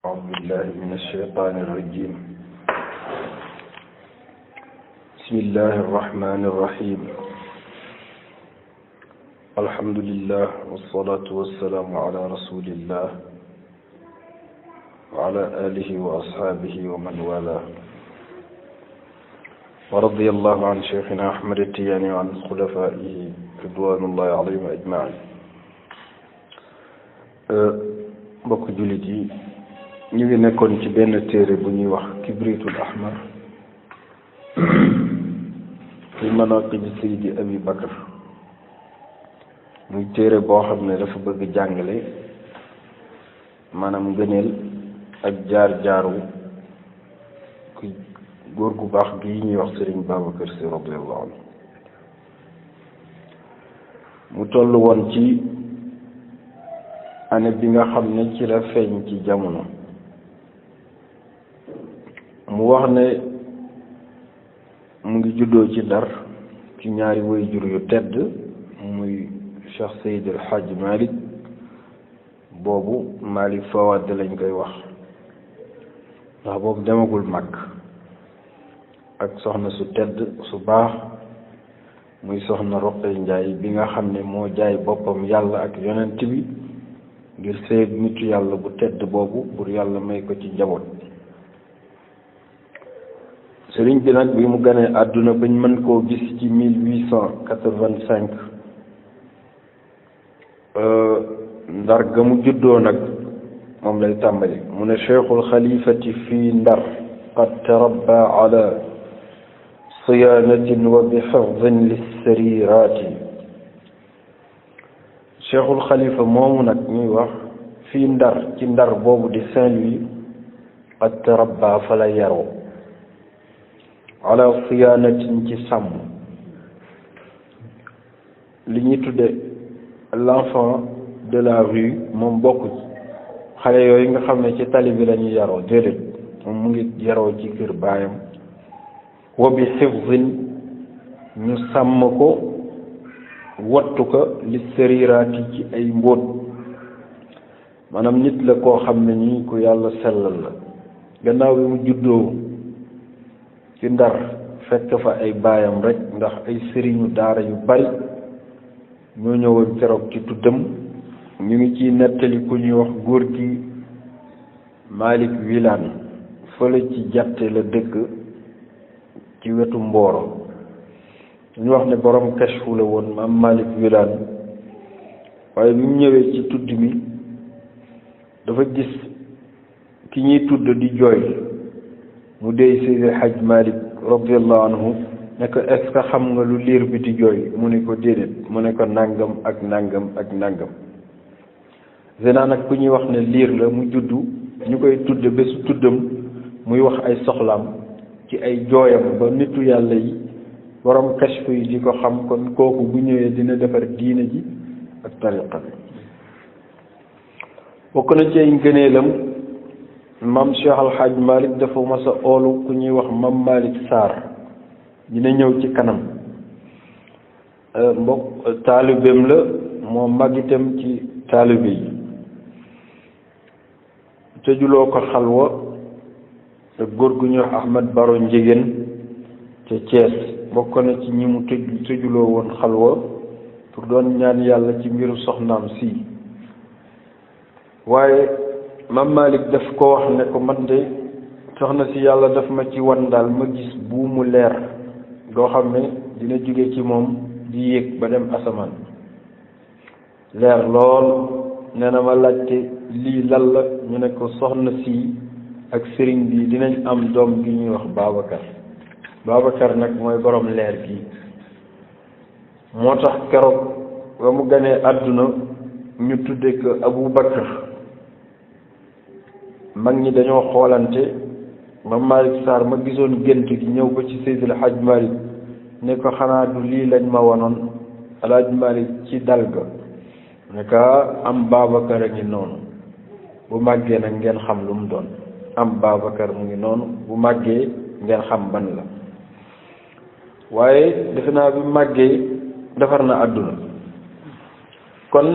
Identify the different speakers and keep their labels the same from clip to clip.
Speaker 1: أعوذ بالله من الشيطان الرجيم. بسم الله الرحمن الرحيم. الحمد لله والصلاة والسلام على رسول الله وعلى آله وأصحابه ومن والاه. ورضي الله عن شيخنا أحمد التجاني وعن خلفائه رضوان الله عليهم أجمعين. mbokk jullit yi ñu ngi nekkoon ci benn téere bu ñuy wax kibritul ahmar fi manaqib Seydi Abi Bakr, muy téere boo xam ne dafa bëgg jàngale maanaam ngëneel ak jaar-jaaru ku góor gu baax gi ñuy wax Sëriñ Babacar Sy radiyallahu anhu. mu toll woon ci année bi nga xam ne ci la feeñ ci jamono. mu wax ne mu ngi juddoo ci Ndar ci ñaari waajur yu tedd, muy Cheikh Seydi El Hadji Malick, boobu Malick Fawad lañ koy wax ndax boobu demagul mag, ak soxna su tedd su baax muy soxna Roqe Njaay bi nga xam ne moo jaay boppam yàlla ak yonent bi ngir seeg nitu yàlla bu tedd boobu pour yàlla may ko ci njaboot. sëriñ bi nag bi mu ganee àdduna bañ mën koo gis ci 1885, Ndar ga mu juddoo nag moom lay tàmbali. mu ne cheikhul xalifati fii Ndar qad tarabba ala siyaanatin wa bi xifdin lissariraati. cheikhul xalifa moomu nag ñuy wax fii Ndar, ci Ndar boobu di Saint-Louis, qad tarabba fa la yaroo ala siyaanatin ci sàmm, li ñuy tudde l'enfant de la rue moom bokk ci xale yooyu nga xam ne ci tali bi la ñuy yaroo, déedéet, moom mu ngi yaroo ci kër baayam. wa bi xifdin ñu sàmm ko, wattu ko, li sëriraati ci ay mbóot. maanaam nit la koo xam ne nii ku yàlla sellal la. gannaaw bi mu juddoo ci Ndar fekk fa ay baayam rek, ndax ay sëriñu daara yu bari ñoo ñëwoon keroog ci tuddam. ñu ngi ciy nettali ku ñuy wax góor gi Malick Wilane, fële ci Jatte la dëkk ci wetu Mboro. ñu wax ne borom kashfu la woon maam Malick Wilane, waaye bi mu ñëwee ci tudd mi dafa gis ki ñuy tudd di jooy. mu dey Seydi Hadj Malick radiyallahu anhu ne ko est-ce que xam nga lu liir bi di jooy? mu ne ko déedéet. mu ne ko nangam ak nangam ak nangam. zena nag ku ñuy wax ne liir la, mu juddu ñu koy tudd bésu tuddam, muy wax ay soxlaam ci ay jooyam ba nitu yàlla yi borom kashfu yi di ko xam. kon kooku bu ñëwee dina defar diine ji ak tariqa bi. bokk na ci ay ngëneelam, mam Cheikh Al Hadj Malick dafa mas a oolu ku ñuy wax mam Malick Sarr, dina ñëw ci kanam. mbokk taalibeem la, moo mag itam ci taalibe yi. tëjuloo ko xalwa ak góor gu ñuy wax Ahmad Baro Njigéen ca Thiès, bokk na ci ñi mu tëjuloo woon xalwa pour doon ñaan yàlla ci mbiru soxnaam si. waaye mam Malick daf ko wax ne ko man de soxna si yàlla daf ma ci wan daal, ma gis buumu leer doo xam ne dina jóge ci moom di yéeg ba dem asamaan, leer lool. nee na ma laajte lii lan la, ñu ne ko soxna si ak sëriñ bi dinañ am doom gi ñuy wax Babacar. Babacar nag mooy borom leer gi. moo tax keroog ba mu ganee àdduna ñu tudde ko Abu Bakr. mag ñi dañoo xoolante. mam Malick Sarr ma gisoon gént gi ñëw ko ci Seydi El Hadj Malick ne ko xanaa du lii lañ ma wanoon? El Hadj Malick ci dal ga ne ko am Babacar a ngi noonu, bu màggee nag ngeen xam lu mu doon. am Babacar mu ngi noonu, bu màggee ngeen xam ban la. waaye defe naa bi màggee defar na àdduna. kon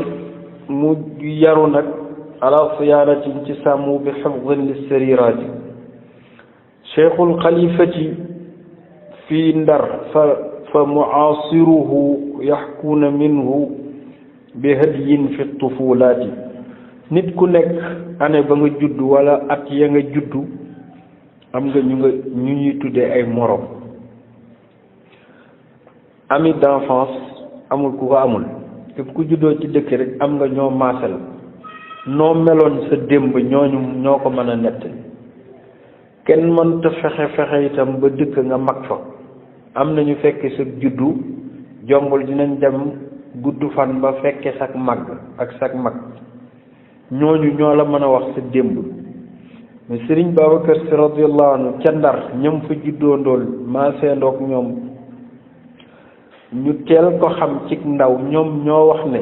Speaker 1: mu yaru nag ala siyaanatin ci sàmm bi xifdin li sariraati cheikhul xalifati fii ndar fa muaasiruhu yaxkuuna minhu bi hadyin fi tufulaati nit ku nekk année ba nga judd wala at ya nga juddu am nga ñu ñuy tuddee ay morom ami d'enfance amul ku ko amul képp ku juddoo ci dëkk rek am nga ñoo maasal noo meloon sa démb ñoo ko mën a nettali kenn mënta fexe itam ba dëkk nga mag fa am nañu fekke sa juddu jombul dinañ dem gudd fan ba fekke sak mag ak sak mag ñooñu ñoo la mën a wax sa démb mais Sëriñ Babacar Si radiyallahu anhu ca Ndar ñam fa juddoo ndool maaseendoog ñoom ñu teel ko xam ci ndaw ñoom ñoo wax ne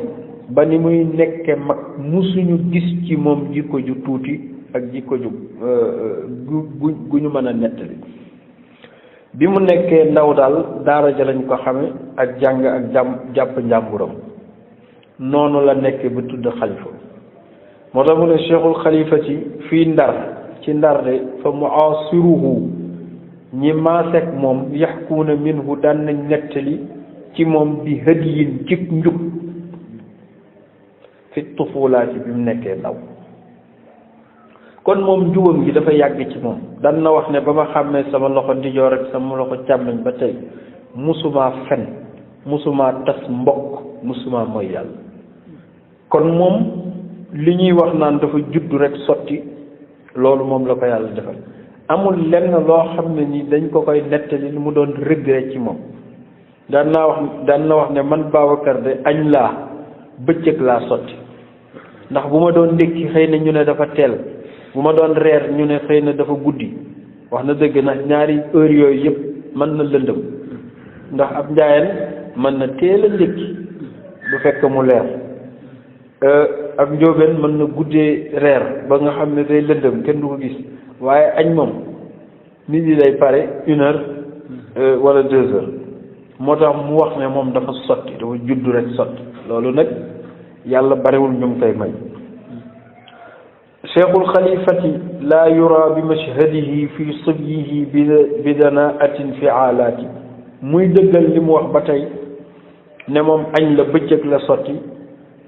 Speaker 1: ba ni muy nekke mag musuñu gis ci moom jikko ju tuuti ak jikko ju gu ñu mën a nettali bi mu nekkee ndaw daal daara ja lañ ko xame ak jàng ak jàpp njàmburam noonu la nekkee ba tudd xalifa moo tax mu ne cheikhul xalifati fii Ndar ci Ndar de fa muasiruhu ñi maaseek moom yaxkuuna minhu daan nañ nettali ci moom bi hadiyin ci njub fi tufulaati bi mu nekkee ndaw kon moom njubam gi dafa yàgg ci moom daan na wax ne ba ma xàmmee sama loxo ndijoor ak sama loxo càmmoñ ba tey musuma fen musuma tas mbokk musuma mooy yàlla kon moom li ñuy wax naan dafa judd rek sotti loolu moom la ko yàlla defal amul lenn loo xam ne ni dañ ko koy nettali li mu doon regret ci moom daan na wax ne man Babacar de añ laa bëccëg laa sotti ndax bu ma doon ndékki xëy na ñu ne dafa teel bu ma doon reer ñu ne xëy na dafa guddi wax na dëgg nag ñaari heure yooyu yëpp mën na lëndëm ndax ab njaayeen mën na teel a ndékki bu fekk mu leer ab njóobeen mën na guddee reer ba nga xam ne day lëndëm kenn du ko gis waaye añ moom nit yi day pare 1 heure wala 2 heures moo tax mu wax ne moom dafa sotti dafa juddu rek sotti loolu nag yàlla barewul ñu koy may cheikhul xalifati laa yura bi mashhadihi fi sibyihi bi danaatin fi aalaati muy dëggal li mu wax ba tey ne moom añ la bëccëg la sotti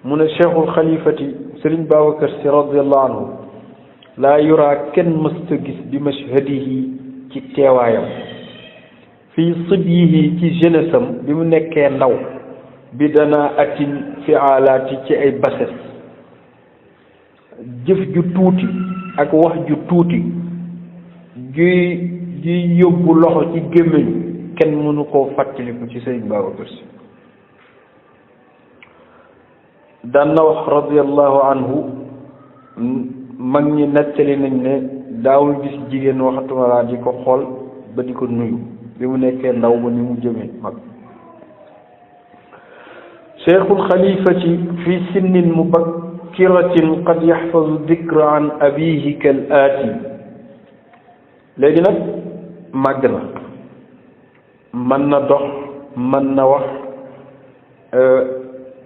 Speaker 1: mu ne cheikhul xalifati Sëriñ Babacar Si radiallahu anhu laa yura kenn mësta gis bi mashhadihi ci teewaayam fii sibyihi ci jeunesse am bi mu nekkee ndaw bi danaatin fi aalaati ci ay bases jëf ju tuuti ak wax ju tuuti juy yóbbu loxo ci gémmiñ kenn mënu koo fàttaliku ci Sëriñ Babacar Si daan na wax radiyallahu anhu mag ñi nettali nañ ne daawul gis jigéen waxatuma laa di ko xool ba di ko nuyu bi mu nekkee ndaw ba ni mu jëmee mag cheikhul xalifati fi sinnin mubakkiratin qad yaxfazu dikra an abihi kal aati léegi nag màgg na mën na dox mën na wax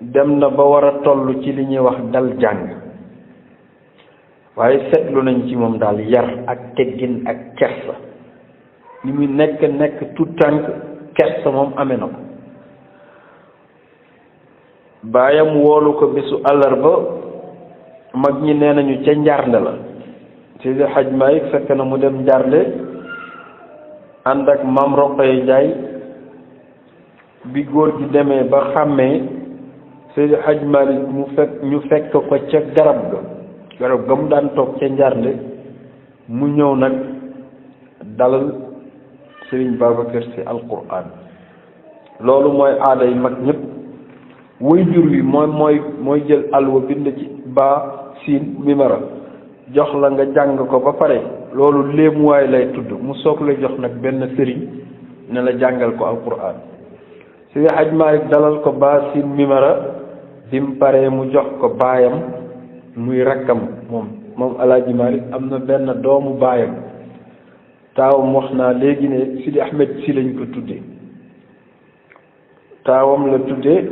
Speaker 1: dem na ba war a toll ci li ñuy wax dal jàng waaye seetlu nañ ci moom daal yar ak teggin ak kersa li muy nekk tout tànk kersa moom amee na ko baayam woolu ko bésu àllarba mag ñi nee nañu ca njaarnde la Seydi Hajj Maalik fekk na mu dem njaarnde ànd ak Maam Roqaya Njaay bi góor gi demee ba xàmmee Seydi Hajj Maalik ñu fekk ko ca garab ga mu daan toog ca njaarnde mu ñëw nag dalal Sëriñ Babacar Si alquran loolu mooy aada yi mag ñëpp way jur wi mooy jël alwa bind ci baa siin mimara jox la nga jàng ko ba pare loolu léemuwaay lay tudd mu soog la jox nag benn sëriñ ne la jàngal ko alquran Seydi Hajj Maalik dalal ko baa siin mimara bi mu paree mu jox ko baayam muy rakkam moom Alaaji Maalik am na benn doomu baayam taawam wax naa léegi ne Sidi Ahmed Si lañ ko tuddee taawam la tuddee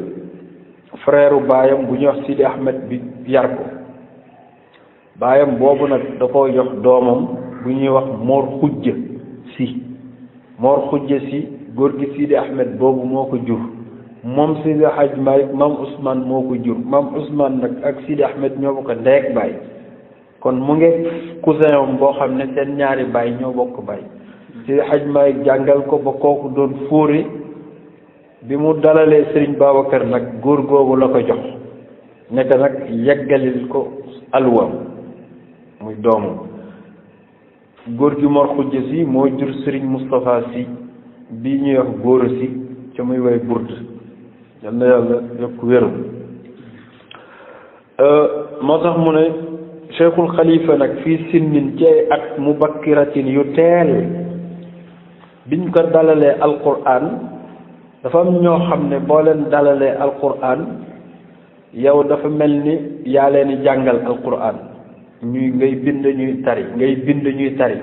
Speaker 1: frère baayam bu ñuy wax Sidi Ahmed bi yar ko baayam boobu nag da koo jox doomam bu ñuy wax Mor Xujja Si. Mor Xujja Si góor gi Sidi Ahmed boobu moo ko jur, moom Sidi Hadj Malick maam Ousmane moo ko jur. maam Ousmane nag ak Sidi Ahmed ñoo bokk ndey ak baay, kon mu ngi cousin am boo xam ne seen ñaari baay ñoo bokk baay. Sidi Hadj Malick jàngal ko ba kooku doon fóore. bi mu dalalee Serigne Babacar nag góor googu la ko jox nekk nag yeggalil ko alluwaam muy doomu góor gi Mor Xujja Si moo jur Serigne Moustapha Si bii ñuy wax góor si ca muy way burd yal na yàlla yokk wéru. moo tax mu ne Cheikhul Khalifa nag fii sinnin ci ay at mubakkiratin yu teel biñ ko dalalee Alquran. dafa am ñoo xam ne boo leen dalalee Alquran yow dafa mel ni yaa leen di jàngal Alquran ngay bind ñuy tari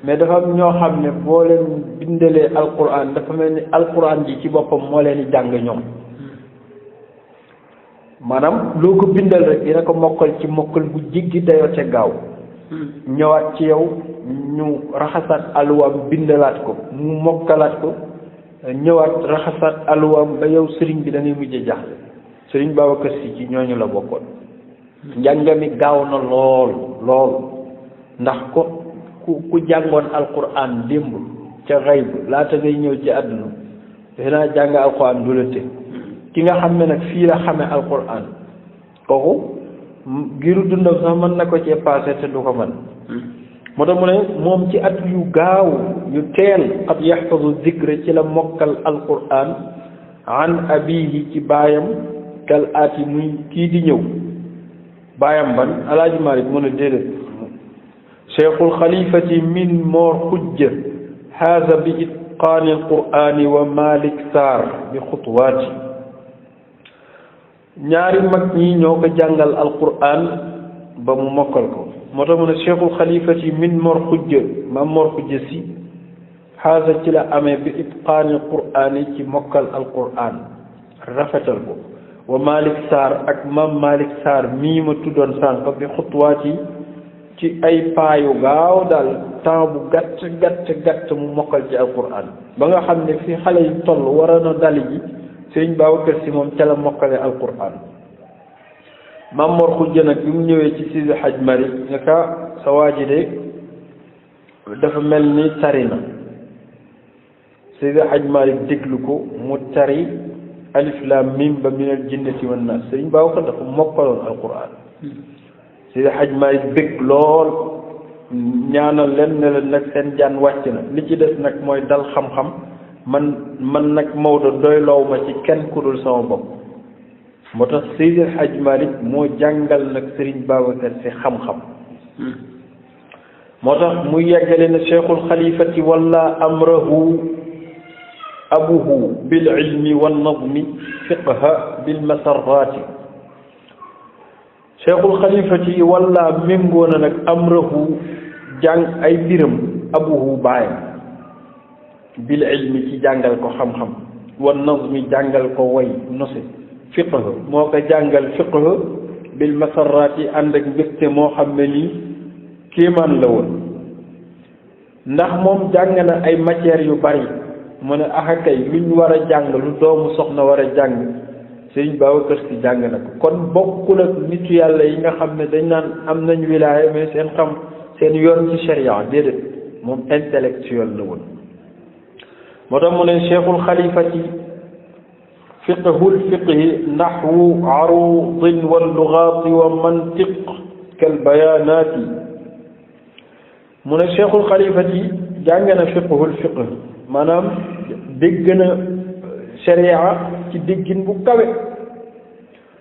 Speaker 1: mais dafa am ñoo xam ne boo leen bindalee Alquran dafa mel ni Alquran ji ci boppam moo leen di jàng ñoom. maanaam loo ko bindal rek dina ko mokkal ci mokkal bu jéggi dayoo ca gaaw. ñëwaat ci yow ñu raxasaat alluwaam bindalaat ko mu mokkalaat ko. ñëwaat raxasaat alluwaam ba yow sëriñ bi da ngay mujj jaaxle. sëriñ Babacar Si ci ñooñu la bokkoon. njàngami gaaw na lool ndax ku jàngoon Alquran démb ca xayb laata ngay ñëw ci àdduna defe naa jàng Alquran du la të ki nga xam ne nag fii la xamee Alquran kooku giru dundam sax mën na ko cee passé te du ko mën. moo tax mu ne moom ci at yu gaaw yu teel qad yaxfazu zikra ci la mokkal Alquran an abihi ci baayam kal aati muy kii di ñëw baayam ban Alaaji Malik mu ne déedéet cheikhul xalifati min Mor Xujja haza bi itqaani alqurani wa Malik Sarr bi xutuwaati ñaari mag ñi ñoo ko jàngal Alquran ba mu mokkal ko. moo tax mu ne cheikhul xalifati min Mor Xujja maam Mor Xujja Si haza ci la amee bi itqaani alqurani ci mokkal Alquran rafetal ko wa Malik Sarr ak maam Malik Sarr mii ma tuddoon sànq bi xutuwaat yi ci ay paayu gaaw daal temps bu gàtt mu mokkal ci Alquran ba nga xam ne fi xale yi toll waroon a dali ji Sëriñ Babacar Si moom ca la mokkale Alquran. maam Mor Xujja nag bi mu ñëwee ci Sidi Hadj Mari nga ka sa waa ji de dafa mel ni tari na Sidi Hadj Mari déglu ko mu tari alif lam mim ba minal jinnati wan naas Sëriñ Babacar dafa mokkaloon Alquran. Sidi Hadj Mari bég lool ñaanal leen ne leen nag seen jaan wàcc na li ci des nag mooy dal xam-xam man nag Maodo doyloow ma ci kenn ku dul sama bopp. moo tax Seydi Hadj Malick moo jàngal nag Serigne Babacar Sy xam-xam. moo tax muy yeggale ne cheikhul xalifati walla amrahu abuhu bil ilmi wan nazmi fiqha bil masarrati cheikhul xalifati walla méngoo na nag amrahu jàng ay mbiram abuhu baayam bil ilmi ci jàngal ko xam-xam wan nazmi jàngal ko way nose fiqh moo ko jàngal fiqh bil masarraat yi ànd ak mbégte moo xam ne nii kéemaan la woon ndax moom jàng na ay matières yu bari mu ne kay luñ war a jàng lu doomu soxna war a jàng Sëriñ Babacar Sy jàng na ko kon bokkul ak nitu yàlla yi nga xam ne dañ naan am nañ wilaaya mais seen yoon ci sharia déedéet moom intellectuel la woon moo tax mu ne cheikhul xalifati fiqhul fiqhi naxwu arudin wal lugaati wa mantiq kal bayaanaati mu ne cheikhul xalifati jàng na fiqhul fiqh maanaam dégg na sharia ci déggin bu kawe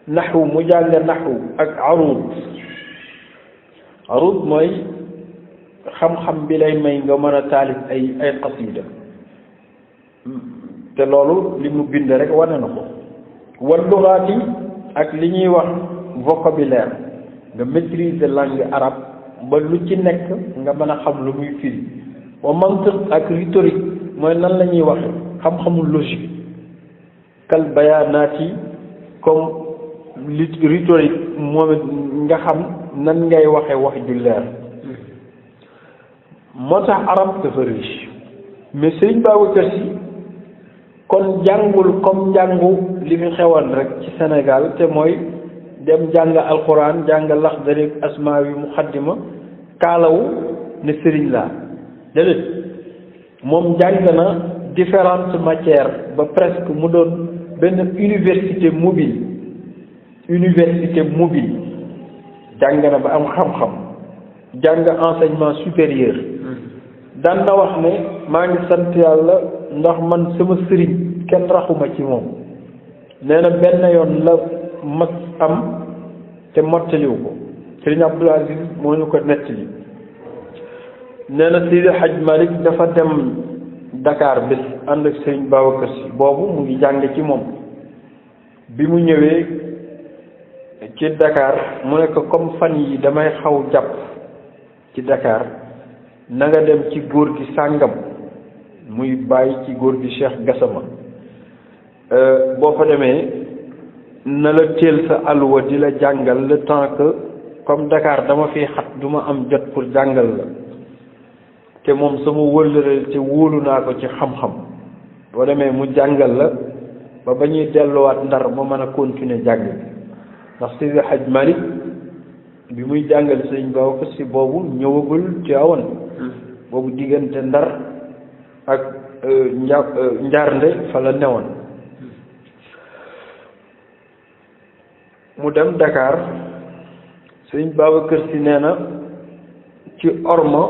Speaker 1: naxwu mu jàng naxwu ak arud mooy xam-xam bi lay may nga mën a taalif ay qasida te loolu li mu bind rek wane na ko wal lugaat yi ak li ñuy wax vocabulaire nga maîtriser langue arabe ba lu ci nekk nga mën a xam lu muy firi wa mantiq ak rhétorique mooy nan la ñuy waxe xam-xamul logique kal bayaanaat yi comme rhétorique moom it nga xam nan ngay waxe wax ju leer moo tax arab dafa riche mais Sëriñ Babacar Sy kon jàngul comme njàngu li fi xewoon rek ci Sénégal te mooy dem jàng alquran jàng Laxdari Asmaawi Muxaddima kaalawu ne sëriñ laa déedéet moom jàng na différentes matières ba presque mu doon benn université mobile jàng na ba am xam-xam jàng enseignement supérieur daan na wax ne maa ngi sant yàlla ndax man sama sëriñ kenn raxuma ci moom nee na benn yoon la mas am te mottaliwu ko sëriñ Abdul Aziz moo ñu ko nettali nee na Seydi Hadj Malick dafa dem Dakar bés ànd ak sëriñ Babacar Sy boobu mu ngi jàng ci moom bi mu ñëwee ci Dakar mu ne ko comme fan yi damay xaw jàpp ci Dakar na nga dem ci góor gi sàngam muy bàyyi ci góor gi Cheikh Gassama boo fa demee na la teel sa alwa di la jàngal le temps que comme Dakar dama fi xat du ma am jot pour jàngal la te moom sama wëllëre te wóolu naa ko ci xam-xam boo demee mu jàngal la ba ñuy delluwaat Ndar ma mën a continuer jàng ndax Seydi Hadj Malick bi muy jàngal Sëriñ Babacar Sy boobu ñëwagul ci awoon boobu diggante Ndar ak Njaarnde fa la newoon mu dem Dakar Sëriñ Babacar Sy nee na ci orma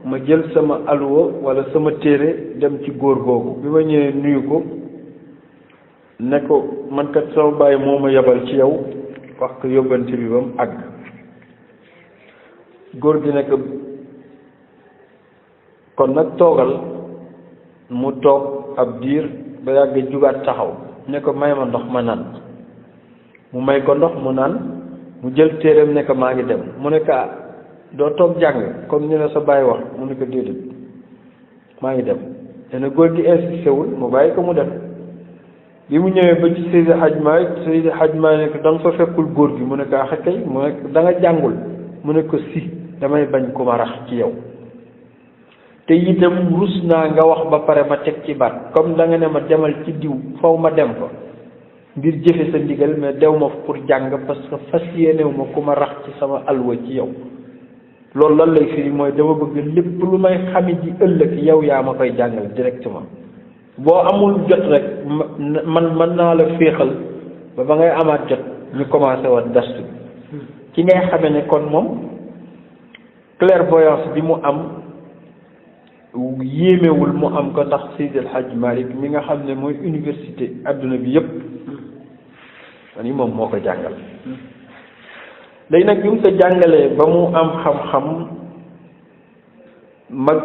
Speaker 1: ma jël sama alwa wala sama téere dem ci góor googu bi ma ñëwee nuyu ko ne ko man kat sama bàyyi moo ma yebal ci yow wax ko yóbbante bi ba mu àgg góor gi nekk kon nag toogal mu toog ab diir ba yàgg jugaat taxaw ne ko may ma ndox ma naan mu may ko ndox mu naan mu jël téereem ne ko maa ngi dem mu ne ko doo toog jàng comme ñu ne sa bàyyi wax mu ne ko déedéet maa ngi dem te ne góor gi insisté wul mu bàyyi ko mu dem bi mu ñëwee ba ci Seydi Hadj Malick ne ko da nga fa fekkul góor gi mu ne ko ah kay mu ne ko da nga jàngul mu ne ko si damay bañ ku ma rax ci yow te itam rus naa nga wax ba pare ma teg ci baat comme da nga ne ma demal ci diw faw ma dem fa ngir jëfe sa ndigal mais dew ma pour jàng parce que fas yéenew ma ku ma rax ci sama alwa ci yow loolu lan lay firi mooy dama bëgg lépp lu may xami ji ëllëg yow yaa ma koy jàngal directement boo amul jot rek man mën naa la féexal ba ngay amaat jot ñu commencé waat dastu ci ngay xame ne kon moom clairvoyance bi mu am yéemewul mu am ko ndax Seydi El Hadj Malick mi nga xam ne mooy université adduna bi yépp ni moom moo ko jàngal léegi nag bi mu ko jàngalee ba mu am xam-xam mag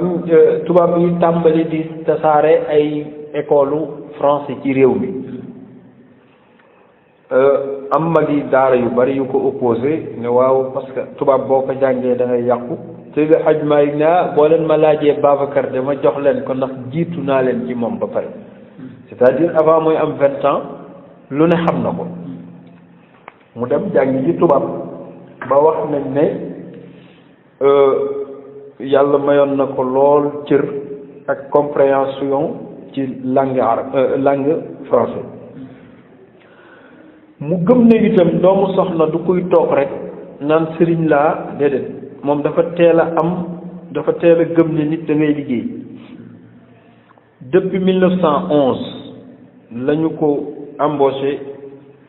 Speaker 1: tubaab yi tàmbali di tasaare ay école français ci réew mi am mag yi daara yu bari yu ko opposé ne waaw parce que tubaab boo ko jàngee da ngay yàqu Seydi Hadj Malick ne boo leen ma laajee Babacar de ma jox leen ko ndax jiitu naa leen ci moom ba pare c'est-à-dire avant muy am 20 ans lu ne xam na ko mu dem jàngi ci tubaab ba wax nañ ne yàlla mayoon na ko lool cër ak compréhension ci langue arabe langue français mu gëm ne itam doomu soxna du kuy toog rek naan sëriñ laa déedéet moom dafa teel a gëm ne nit da ngay liggéey depuis 1911 lañu ko embauché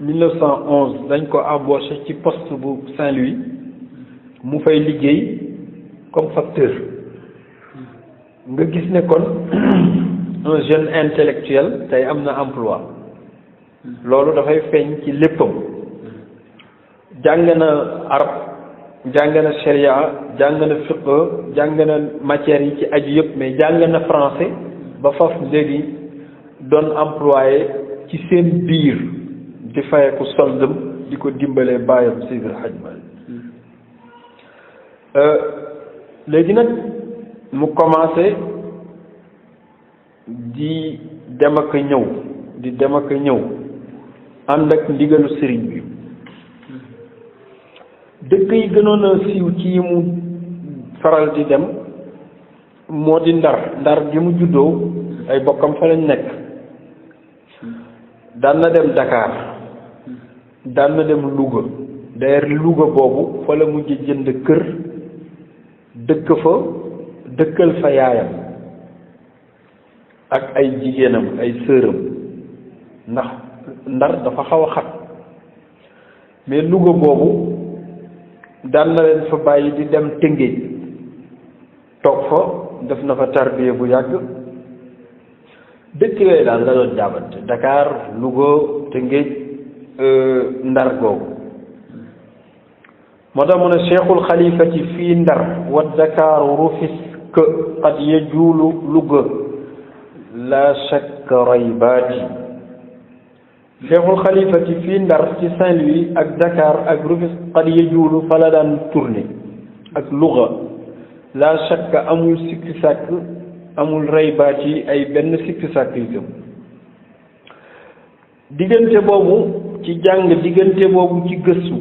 Speaker 1: 1911 dañ ko embauché ci poste bu Saint-Louis mu fay liggéey comme facteur nga gis ne kon un jeune intellectuel tey am na emploi loolu dafay feeñ ci léppam jàng na arab jàng na sharia jàng na fiqh jàng na matières yi ci aju yëpp mais jàng na français ba faf léegi doon employé ci seen biir di fayeku soldam di ko dimbalee bàyyam Seydi El Hadj Malick léegi nag mu commencé di dem ak ñëw ànd ak ndigalu sëriñ bi dëkk yi gënoon a siiw ci yi mu faral di dem moo di Ndar gi mu juddoo ay bokkam fa lañ nekk. daan na dem Dakar daan na dem Louga d'ailleurs Louga boobu fa la mujj jënd kër dëkk fa dëkkal fa yaayam ak ay jigéenam ay sëram ndax Ndar dafa xaw a xat mais Louga boobu daan na leen fa bàyyi di dem Tëngéej toog fa def na fa tarbiya bu yàgg. dëkk yooyu daal la doon jaabante Dakar Louga Tëngéej Ndar googu moo tax mu ne cheikhul xalifati fii Ndar wa Dakar Rufisque qad yajuulu Louga la shakka raybaati cheikhul xalifati fii Ndar ci Saint-Louis ak Dakar ak Rufisque qad yajuulu fa la daan tourné ak Louga la shakka amul sikki sàkk amul raybaat yi ay benn sikki sàkk itam diggante boobu ci jàng diggante boobu ci gëstu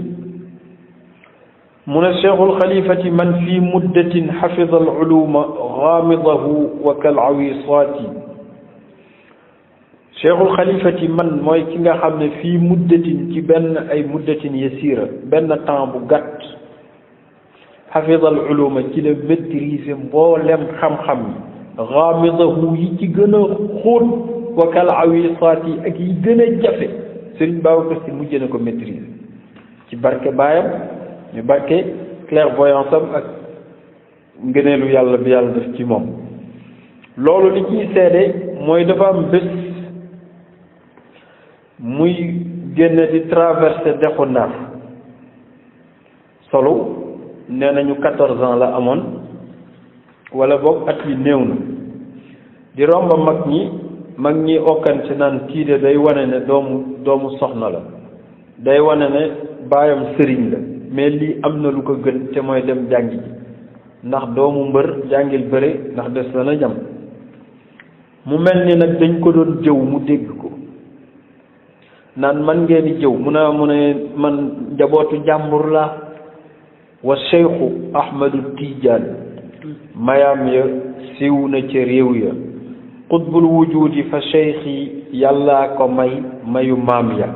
Speaker 1: mu ne cheikhul xalifati man fi muddatin xafida al uluma gaamidahu wa kal awisaati cheikhul xalifati man mooy ki nga xam ne fii muddatin ci benn ay muddatin yasiira benn temps bu gàtt xafida al uluma ci la maîtriser mboolem xam-xam yi gaamidahu yi ci gën a xóot wa kal awisaat yi ak yi gën a jafe Sëriñ Babacar Sy mujj na ko maîtriser ci barke baayam ñu barke clairvoyance am ak ngëneelu yàlla bi yàlla def ci moom loolu li ciy seede mooy dafa am bés muy génn di traversé dexu Ndar solo nee nañu 14 ans la amoon wala boog at yi néew na di romba mag ñi okkan ci naan kii de day wane ne doomu soxna la day wane ne baayam sëriñ la mais lii am na lu ko gën te mooy dem jàngi ji ndax doomu mbër jàngil bëre ndax des na na jam mu mel ni nag dañ ko doon jëw mu dégg ko naan man ngeen di jëw mu ne man njabootu jàmbur la wa cheikhu ahmadu tijaan mayaam ya siiw na ca réew ya qutbul wujudi fa cheikhi yàllaa ko mayu maam ya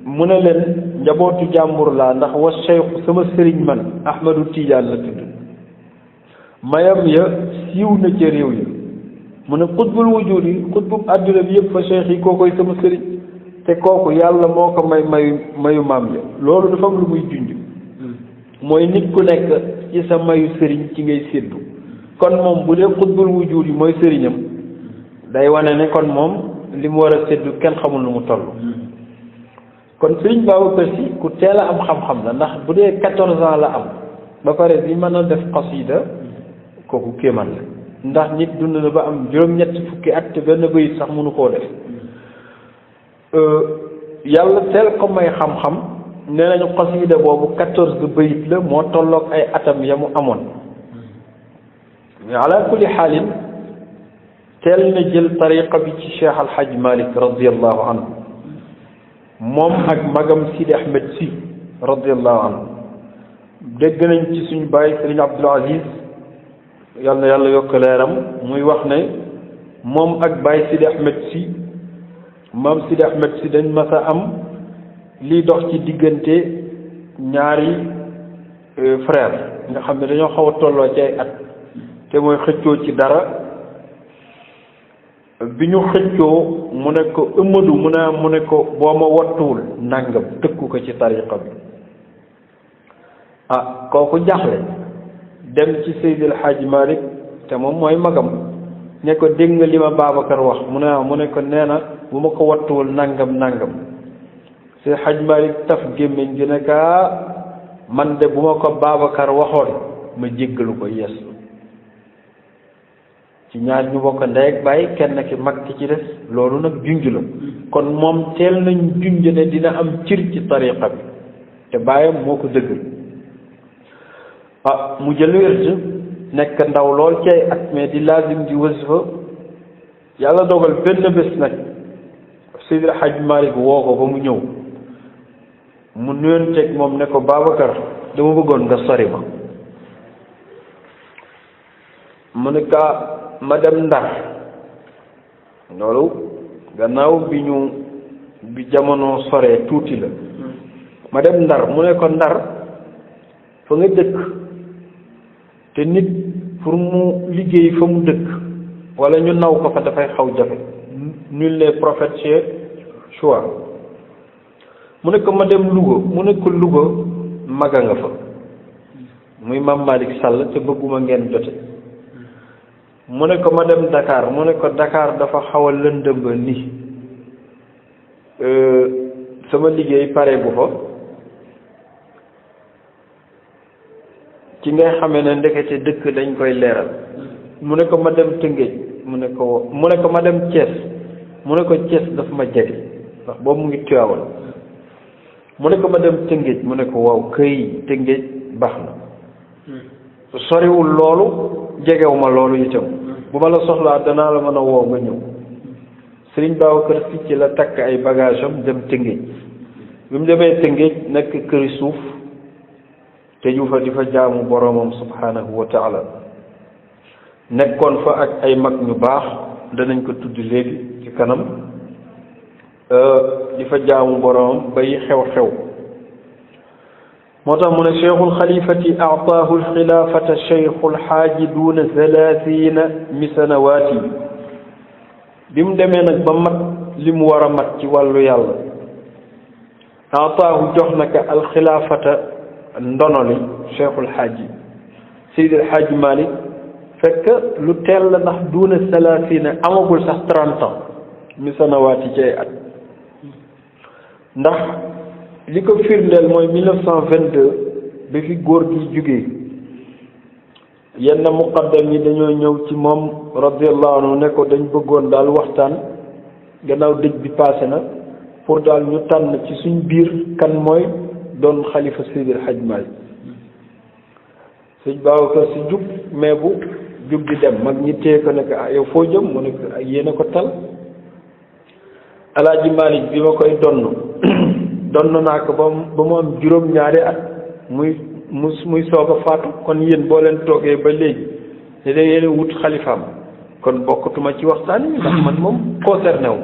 Speaker 1: mu ne leen njabootu jàmbur laa ndax wa cheikhu sama sëriñ man ahmadu tijaan la tudd mayam ya siiw na ca réew ya mu ne qutbul wujudi qutbub àdduna bi yëpp fa cheikh yi kookoy sama sëriñ te kooku yàlla moo ko mayu maam ya loolu dafa am lu muy junj mooy nit ku nekk ci sa mayu sëriñ ci ngay séddu kon moom bu dee xutbul wujud yi mooy sëriñam day wane ne kon moom li mu war a séddu kenn xamul nu mu toll kon Sëriñ Babacar Sy ku teel a am xam-xam la ndax bu dee 14 ans la am ba pare bi mën a def xasida kooku kéemaan la ndax nit dund na ba am juróom-ñetti fukki at te benn bayit sax mënu koo def yàlla teel ko may xam-xam nee nañu xasida boobu 14 bayit la moo tolloog ay atam ya mu amoon mais ala kulli xaalin teel na jël tariqa bi ci Cheikh Al Hadj Malick radiallahu anhu moom ak magam Sidi Ahmed Sy radiallahu anhu dégg nañ ci suñu bàyyi Sëriñ Abdul Aziz yàlla na yàlla yokk leeram muy wax ne moom ak bàyyi Sidi Ahmed Sy maam Sidi Ahmed Sy dañ mas a am liy dox ci diggante ñaari frère nga xam ne dañoo xaw a tolloo ci ay at te mooy xëccoo ci dara bi ñu xëccoo mu ne ko ëmmadu mu ne ko boo ma wattuwul nangam tëkku ko ci tariqa bi ah kooku jaxle dem ci Seydil Hadji Malick te moom mooy magam ne ko dégg nga li ma Babacar wax mu ne ko nee na bu ma ko wattuwul nangam Seydil Hadji Malick taf gémmiñ gi ne kaa man de bu ma ko Babacar waxoon ma jéggalu ko yees ci ñaar ñu bokk ndey ak baay kenn ki mag ki ci des loolu nag junj la kon moom teel nañ junj ne dina am cër ci tariqa bi te baayam moo ko dëggal ah mu jël wérd nekk ndaw lool ci ay at mais di lazim di wasifa yàlla dogal benn bés nag Seydi Hadji Malick woo ko ba mu ñëw mu nuyonteeg moom ne ko Babacar dama bëggoon nga sori ma mu ne ka ma dem Ndar loolu gannaaw bi jamono soree tuuti la ma dem Ndar mu ne ko Ndar fa nga dëkk te nit pour mu liggéey fa mu dëkk wala ñu naw ko fa dafay xaw jafe nul n'est prophète chez choix mu ne ko ma dem Louga mu ne ko Louga maga nga fa muy Mame Malick Sall te bëgguma ngeen jote mu ne ko ma dem Dakar mu ne ko Dakar dafa xaw a lëndëm ni sama liggéey pare bu fa ci ngay xamee ne ndekete dëkk dañ koy leeral mu ne ko ma dem Tëngéej mu ne ko ma dem Thiès mu ne ko Thiès daf ma jege ndax boobu mu ngi Tiwaawan mu ne ko ma dem Tëngéej mu ne ko waaw këy Tëngéej baax na soriwul loolu jegew ma loolu itam bu ma la soxlaa danaa la mën a woo nga ñëw Sëriñ Babacar Sy ci la takk ay bagage am dem Tëngéej bi mu demee Tëngéej nekk këri suuf te ju fa di fa jaamu boroomam subhanahu wa taala nekkoon fa ak ay mag ñu baax danañ ko tudd léegi ci kanam di fa jaamu boroomam bay xew-xew moo tax mu ne cheikhul xalifati aataahu alxilaafata cheikhul xaaji duuna thalathina misanawaati bi mu demee nag ba mat li mu war a mat ci wàllu yàlla aataahu jox na ka alxilaafata ndono li cheikhul xaaji Seydi El Hadji Malick fekk lu teel la ndax duuna thalathina amagul sax 30 ans misanawaati ci ay at ndax li ko firndeel mooy 1922 bi fi góor gi jógee yenn muqaddam yi dañoo ñëw ci moom radiyallahu anhu ne ko dañ bëggoon daal waxtaan gannaaw dëj bi passé na pour daal ñu tànn ci suñ biir kan mooy doon xalifa Seydi El Hadji Malick sëñ Babacar Sy jug mais bu jug di dem mag ñi téye ko ne ko ah yow foo jëm mu ne ko yéen a ko tal Alaaji Malick bi ma koy donn naa ko ba mu am juróom-ñaari at muy soog a faatu kon yéen boo leen toogee ba léegi te da ngeen wut xalifaam kon bokkatuma ci waxtaan wi ndax man moom concerné wu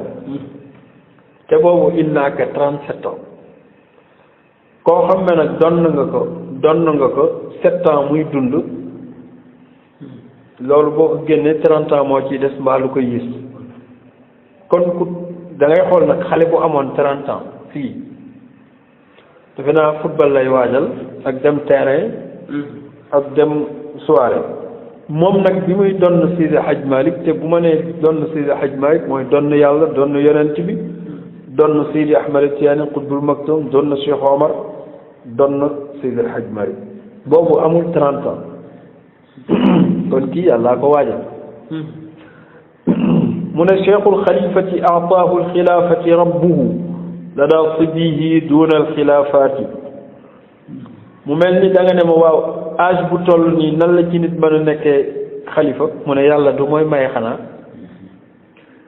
Speaker 1: te boobu il n'a que 37 ans koo xam ne nag donn nga ko 7 ans muy dund loolu boo ko génnee 30 ans moo ciy des mbaa lu ko yées kon ku da ngay xool nag xale bu amoon 30 ans fii defe naa football lay waajal ak dem terrain ak dem soirée moom nag bi muy donn Seydi Hadj Malick te bu ma nee donn Seydi Hadj Malick mooy donn yàlla donn yonent bi donn Seydi Ahmed Tidiane Qutbul Maktoum donn Cheikh Omar donn Seydi Hadj Malick boobu amul 30 ans kon kii yàllaa ko waajal mu ne cheikhul xalifati aataahu alxilaafati rabbuhu ladaa sibihi duuna alxilaafaati mu mel ni da nga ne ma waaw âge bu toll nii nan la ci nit mën a nekkee xalifa mu ne yàlla du mooy maye xanaa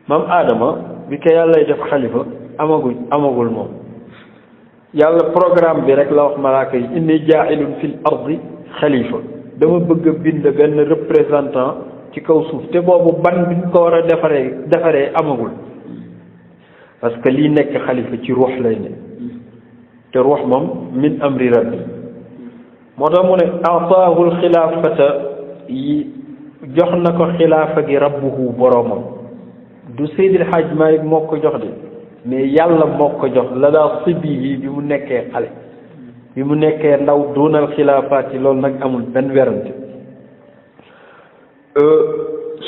Speaker 1: maam Adama bi ko yàllay def xalifa amagul moom yàlla programme bi rek la wax malaaka yi inni jaailun fil ardi xalifa dama bëgg a bind benn représentant ci kaw suuf te boobu ban bi ko war a defaree amagul parce que lii nekk xalifa ci ruux lay ne te ruux moom min amri rabbi moo tax mu ne ataahu alxilaafata yi jox na ko xilaafa gi rabbuhu boroomam du Seydil Hadj Malick moo ko jox de mais yàlla moo ko jox la daa sibi yi bi mu nekkee xale bi mu nekkee ndaw duunal xilaafaat yi loolu nag amul benn werante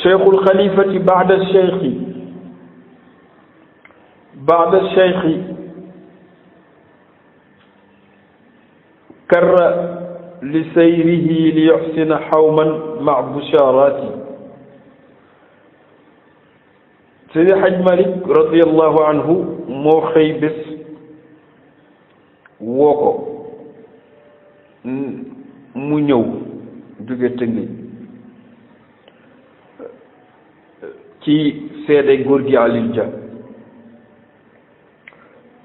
Speaker 1: cheikhul xalifati baada cheikhi karra li sayrihi li yuxsina xawman maa busharati Seydi Hadj Malick radiallahu anhu moo xëy bés woo ko mu ñëw jóge Tëngéej ci seede góor gi Aliou Dia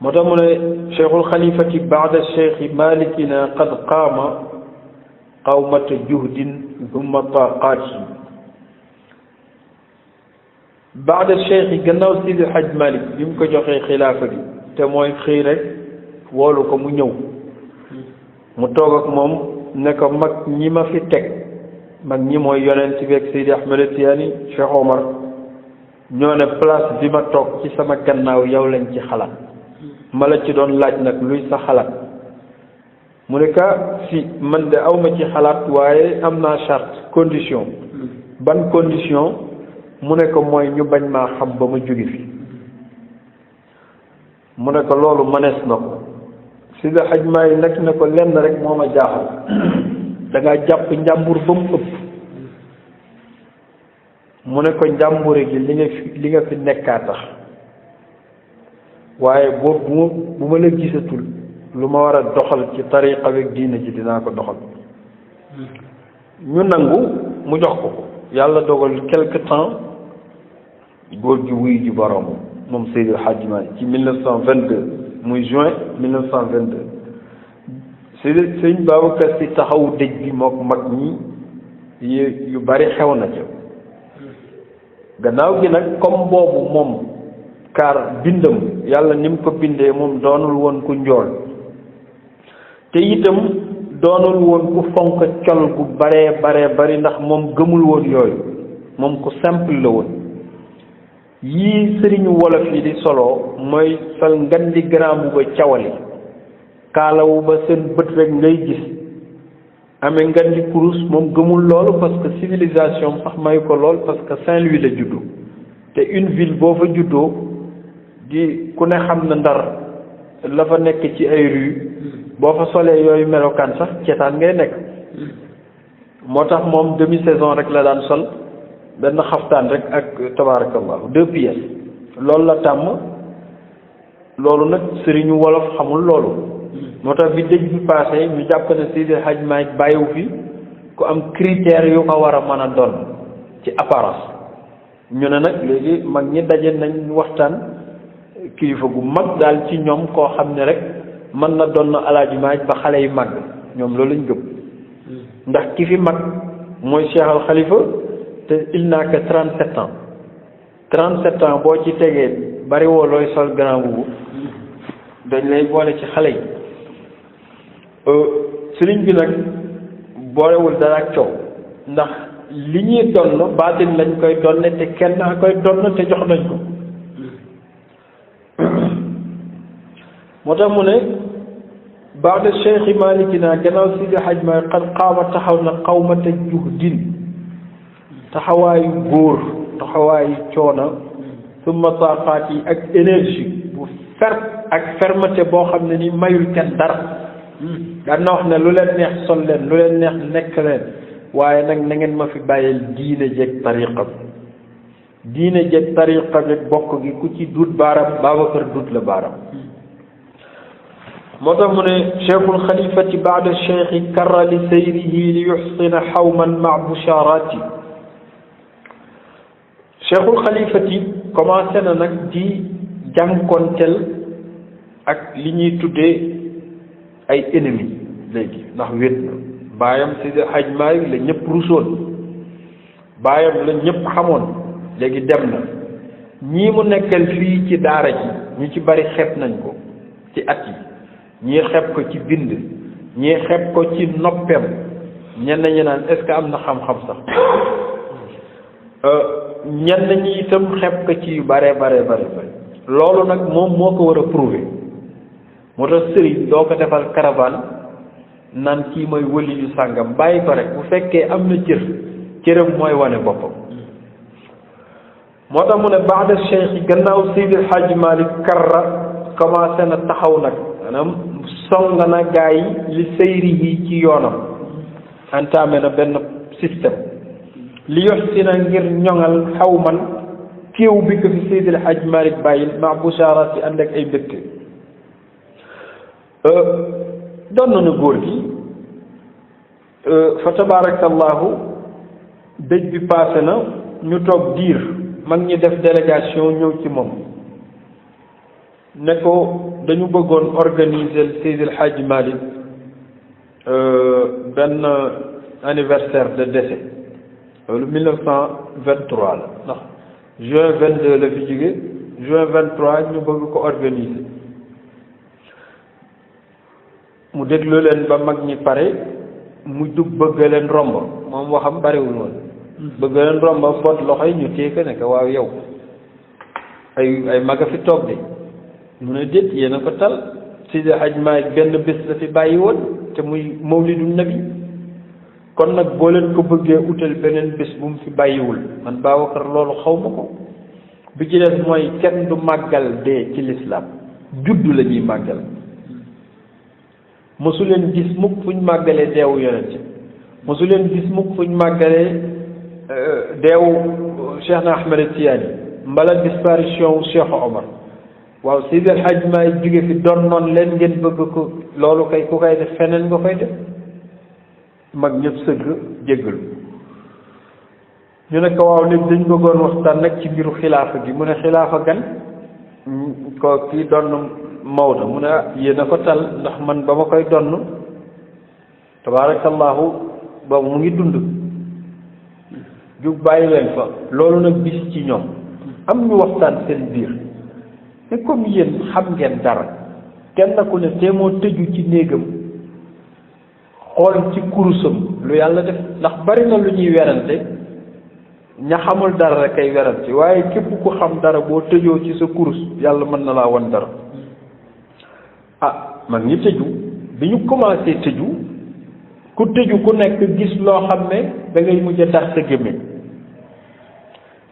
Speaker 1: moo tax mu ne cheikhul xalifati baada cheikhi malikina qad qaama qawmata juhdin thumma taqaati baada cheikhi gannaaw Sidi Haj Malik bi mu ko joxee xilaafa gi te mooy xëy rek woolu ko mu ñëw mu toog ak moom ne ko mag ñi ma fi teg mag ñi mooy yonent bi ak Seydi Ahmed Tidiane Cheikh Omar ñoo ne place bi ma toog ci sama gannaaw yow lañ ci xalaat ma la ci doon laaj nag luy sa xalaat mu ne ka si man de awma ci xalaat waaye am naa charte condition ban condition mu ne ko mooy ñu bañ maa xam ba ma jóge fi mu ne ko loolu mënees na ko Seydi Haj Maalik nag ne ko lenn rek moo ma jaaxal da ngaa jàpp njàmbur ba mu ëpp mu ne ko njàmbure gi li nga fi nekkaa tax waaye boobu bu ma la gisatul lu ma war a doxal ci tariqa bi diina ji dinaa ko doxal ñu nangu mu jox ko yàlla dogal quelque temps góor gi wuy ji borom moom Seydi Hadji Malick ci 1922 muy juin 1922 sëñ Babacar Si taxawu dëj bi mook mag ñi yu bari xew na ca gannaaw gi nag comme boobu moom kaar bindam yàlla ni mu ko bindee moom doonul woon ku njool te itam doonul woon ku fonk col gu baree bari ndax moom gëmul woon yooyu moom ku simple la woon yii sëriñu wolof yi di solo mooy sol ngandi grand bu ba cawali kaalawu ba seen bët rek ngay gis amee ngandi kurus moom gëmul loolu parce que civilisation sax may ko lool parce que Saint-Louis la juddu te une ville boo fa juddoo di ku ne xam na Ndar la fa nekk ci ay rue boo fa solee yooyu melokaan sax ceetaan ngay nekk moo tax moom demi saison rek la daan sol benn xaftaan rek ak tabarakallah 2 pièces loolu la tàmm loolu nag sëriñu wolof xamul loolu moo tax bi dëj bi passé ñu jàpp ne Seydi Hadj Malick bàyyiwu fi ku am critère yu ko war a mën a doon ci apparence ñu ne nag léegi mag ñi daje nañ waxtaan kilifa gu mag daal ci ñoom koo xam ne rek mën na doon na Alaaji Malick ba xale yi màgg ñoom loolu lañ gëm ndax ki fi mag mooy Cheikh Al Khalifa te il n'a que 37 ans 37 ans boo ci tegee bari woo looy sol grand boubou dañ lay boole ci xale yi sëriñ bi nag boolewul dara ak coow ndax li ñuy donn baatin lañ koy donne te kenn a koy donn te jox nañ ko moo tax mu ne baada cheikhi malikina gannaaw Sidi Hadj Malick qad qaama taxaw na qawmata juhdin taxawaayu góor taxawaayu coona summa taqaat yi ak énergie bu ak fermeté boo xam ne ni mayul kenn dara daan na wax ne lu leen neex sol leen lu leen neex nekk leen waaye nag na ngeen ma fi bàyyil diine jeeg tariqa bi diine jeeg tariqa bi bokk gi ku ci dut baaram Babacar dut la baaram moo tax mu ne cheikhul xalifati baada cheikhi karra li sayrihi li yuxsina xawman ma busharati cheikhul xalifati commencé na nag di jànkonteel ak li ñuy tuddee ay ennemis léegi ndax wét na baayam Seydi Hadj Malick la ñëpp rusoon baayam la ñëpp xamoon léegi dem na ñii mu nekkal fii ci daara ji ñu ci bari xeeb nañ ko ci at yi ñii xeeb ko ci bind ñii xeeb ko ci noppeem ñenn ñi naan est-ce que am na xam-xam sax ñenn ñi itam xeeb ko ci yu bare loolu nag moom moo ko war a prouver moo tax sëriñ doo ko defal caravane naan kii mooy wëli yu sàngam bàyyi ko rek bu fekkee am na cëram mooy wane boppam moo tax mu ne baada cheikh gannaaw Seydi Hadji Malick karra commencé na taxaw nag maanaam song na gaa yi li sayri yi ci yoonam entamé na benn système li yox si na ngir ñoŋal xaw man kéew bi ko fi Seydi Hadji Malick bàyyil ma busharaat yi ànd ak ay mbégte doon na góor gi fa tabarakallahu dëj bi passé na ñu toog diir mag ñi def délégation ñëw ci moom ne ko dañu bëggoon organiser Seydi El Hadji Malick benn anniversaire de décès loolu 1923 la ndax juin 22 la fi jóge juin 23 ñu bëgg ko organiser mu déglu leen ba mag ñi pare mu jug bëgg leen romb moom waxam bariwul woon bëgg leen romb boot loxo yi ñu téye ko ne ko waaw yow ay mag a fi toog de mu ne déet yéen a ko tal Seydi Hadji Malick benn bés la fi bàyyi woon te muy mawlidu nabi kon nag boo leen ko bëggee utal beneen bés bu mu fi bàyyiwul man Babacar loolu xaw ma ko bi ci des mooy kenn du màggal dee ci lislaam juddu la ñuy màggal mosu leen gis mukk fu ñu màggalee deewu yonent mosu leen gis mukk fu ñu màggalee deewu Cheikh na Ahmed Tidiane mbala disparition wu Cheikh Omar waaw Seydi El Hadji Malick jóge fi doon noonu leen ngeen bëgg ko loolu kay ku koy def feneen nga koy def mag ñëpp sëgg jéggalu ñu ne ko waaw léegi dañ bëggoon waxtaan nag ci mbiru xilaafa gi mu ne xilaafa gan ko kii donn Maodo mu ne yéen a ko tal ndax man ba ma koy donn tabaarakallahu boobu mu ngi dund jug bàyyi leen fa loolu nag bis ci ñoom am ñu waxtaan seen biir te comme yéen xam ngeen dara kenn ku ne te moo tëju ci néegam xool ci kurusam lu yàlla def ndax bari na lu ñuy werante ña xamul dara rek ay werante waaye képp ku xam dara boo tëjoo ci sa kurus yàlla mën na laa wan dara ah mag ñi tëju bi ñu commencé tëju ku tëju ku nekk gis loo xam ne da ngay mujj a tax sa gémmiñ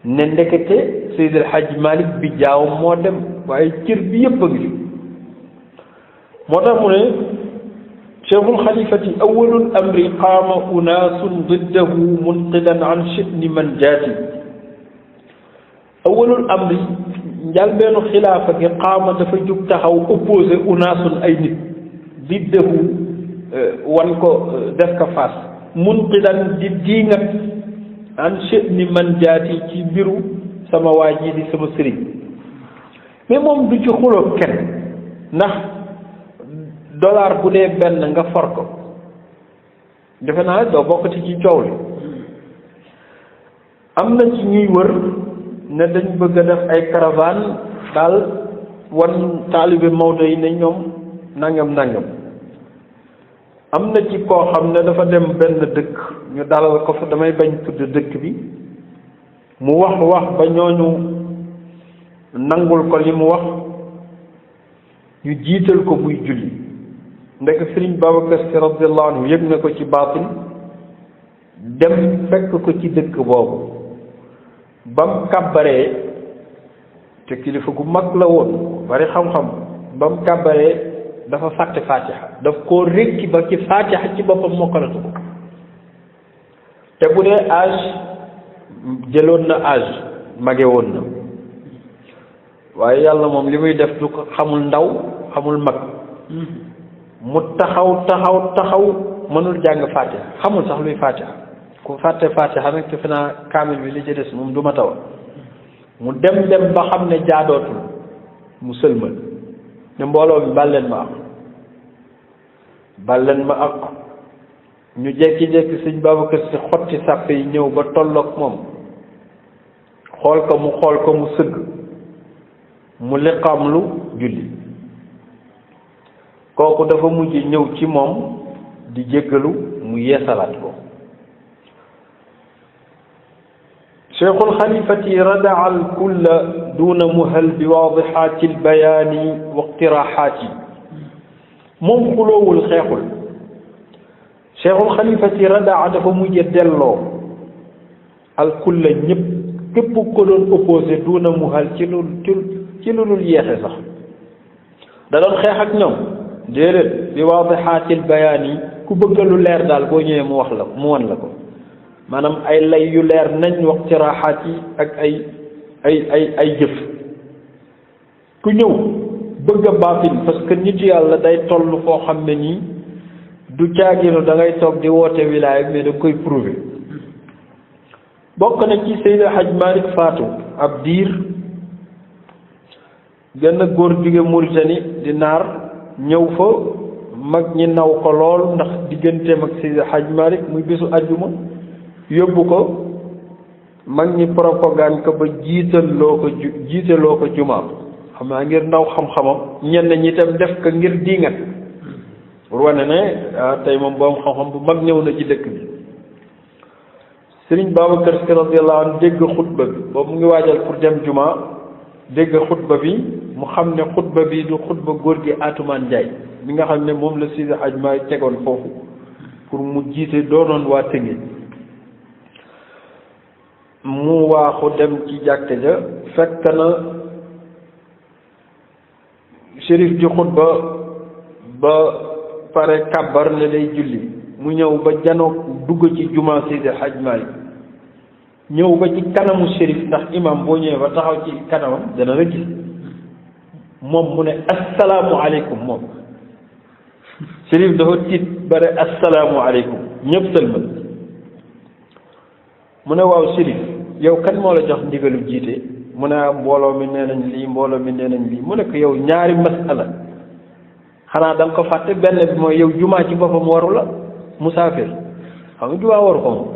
Speaker 1: ne ndekete Seydi El Hadji Malick bi jaawam moo dem waaye cër bi yépp a ngi moo tax mu ne cheikhul xalifati awalul amri qaama unaasun diddahu munqidan an sha'ni man jaati awalul amri njalbeenu xilaafa gi qaama dafa jóg taxaw opposé unaasun ay nit diddahu wan ko def ko faas munqidan di diingat an sha'ni man jaati ci mbiru sama waa ji di sama sëriñ mais moom du ci xuloo kenn ndax dollar bu dee benn nga for ko defe naa doo bokkati ci coow li am na ci ñuy wër ne dañ bëgg a def ay caravane daal wan taalibe Maodo yi ne ñoom nangam nangam am na ci koo xam ne dafa dem benn dëkk ñu dalal ko fa damay bañ tudd dëkk bi mu wax ba ñooñu nangul ko li mu wax ñu jiital ko muy julli ndek Sëriñ Babacar Si radiyallahu anhu yëg na ko ci baatin dem fekk ko ci dëkk boobu bam kàbbaree te kilifa gu mag la woon bari xam-xam bam kàbbaree dafa fàtte fatiha daf koo rékki ba ci fatiha ci boppam mokkalatu ko te bu dee âge jëloon na âge mage woon na waaye yàlla moom li muy def du ko xamul ndaw xamul mag mu taxaw mënul jàng fatiha xamul sax luy fatiha ku fàtte fatiha nag te fi naa kaamil bi li ci des moom du ma tawa mu dem ba xam ne jaadootul mu sëlmal ne mbooloo bi bàlleen ma ak ñu jekki-jekki Sëñ Babacar Si xotti sàppe yi ñëw ba tolloog moom xool ko mu sëgg mu liqaamlu julli kooku dafa mujj ñëw ci moom di jéggalu mu yeesalaat ko cheikhul xalifati radaa al kulla duna muhal bi waadixaati al bayaani wa iqtiraaxaati moom xuloowul xeexul cheikhul xalifati radaa dafa mujj delloo al kulla ñëpp képp ko doon opposé duna muhal ci lu dul yeexe sax da doon xeex ak ñoom déedéet bi waadixaatil bayaan yi ku bëgg lu leer daal boo ñëwee mu wax la mu wan la ko maanaam ay lay yu leer nañ wax ci raaxaat yi ak ay jëf ku ñëw bëgg a baatin parce que nit yàlla day toll foo xam ne nii du caaginu da ngay toog di woote wilaaya mais da koy prouver bokk na ci Seydi Hadj Malick faatu ab diir genn góor jóge Mauritanie di naar ñëw fa mag ñi naw ko lool ndax digganteem ak Seydi Hadj Malick muy bésu àjjuma yóbbu ko mag ñi propagande ko ba jiitaloo ko jumaa xam naa ngir ndaw xam-xamam ñenn ñi itam def ko ngir diingat pour wane ne tey moom boom xam-xam bu mag ñëw na ci dëkk bi Sëriñ Babacar Sy radiyallahu anhu dégg xutba bi boobu mu ngi waajal pour dem jumaa dégg xutba bi mu xam ne xutba bi du xutba góor gi Atoumane Ndiaye mi nga xam ne moom la Seydi Hadj Malick tegoon foofu pour mu jiite doonoon waa Tëngéej mu waaxu dem ci jàkka ja fekk na shérif ji xutba ba pare kàbbar ne day julli mu ñëw ba janoog dugg ci jumaa Seydi Hadj Malick ñëw ba ci kanamu shérif ndax imam boo ñëwee ba taxaw ci kanamam dana la gis moom mu ne assalaamu aleykum moom shérif dafa tiit bare assalaamu aleykum ñëpp sëlmal mu ne waaw shérif yow kan moo la jox ndigalu jiite mu ne mbooloo mi nee nañ lii mbooloo mi nee nañ lii mu ne ko yow ñaari masala xanaa da nga ko fàtte benn bi mooy yow jumaa ci boppam waru la musaafir xam nga jumaa waru ko moom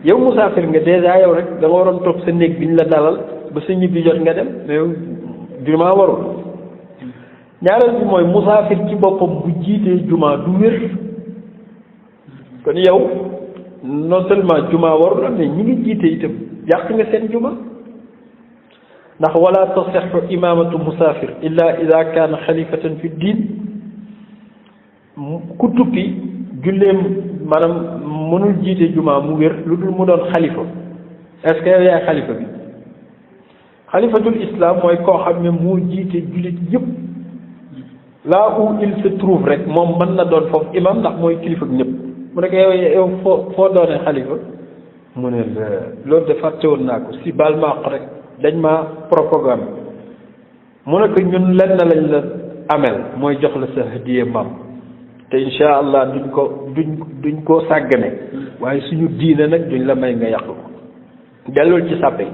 Speaker 1: yow musaafir nga dèjà yow rek da nga waroon toog sa néeg bi ñu la dalal ba sa ñibbi jot nga dem mais yow jumaa warul ñaareel bi mooy musaafir ci boppam bu jiitee jumaa du wér kon yow non seulement jumaa warul la mais ñi ngi jiite itam yàq nga seen jumaa ndax wala tasixu imamatu musaafir illa ida kaana xalifatan fi diin ku tukki julleem maanaam mënul jiite jumaa mu wér lu dul mu doon xalifa est-ce que yow yaay xalifa bi xalifatul islam mooy koo xam ne moo jiite jullit yëpp là où il se trouve rek moom mën na doon foofu imam ndax mooy kilifa ñëpp mu ne ko yow foo doonee xalifa mu ne loolu de fàtte woon naa ko si baal ma rek dañ ma propagande mu ne ko ñun lenn lañ la amel mooy jox la sa hadiya maam te insha allah duñ ko sàggane waaye suñu diine nag duñ la may nga yàq ko dellul ci sàppe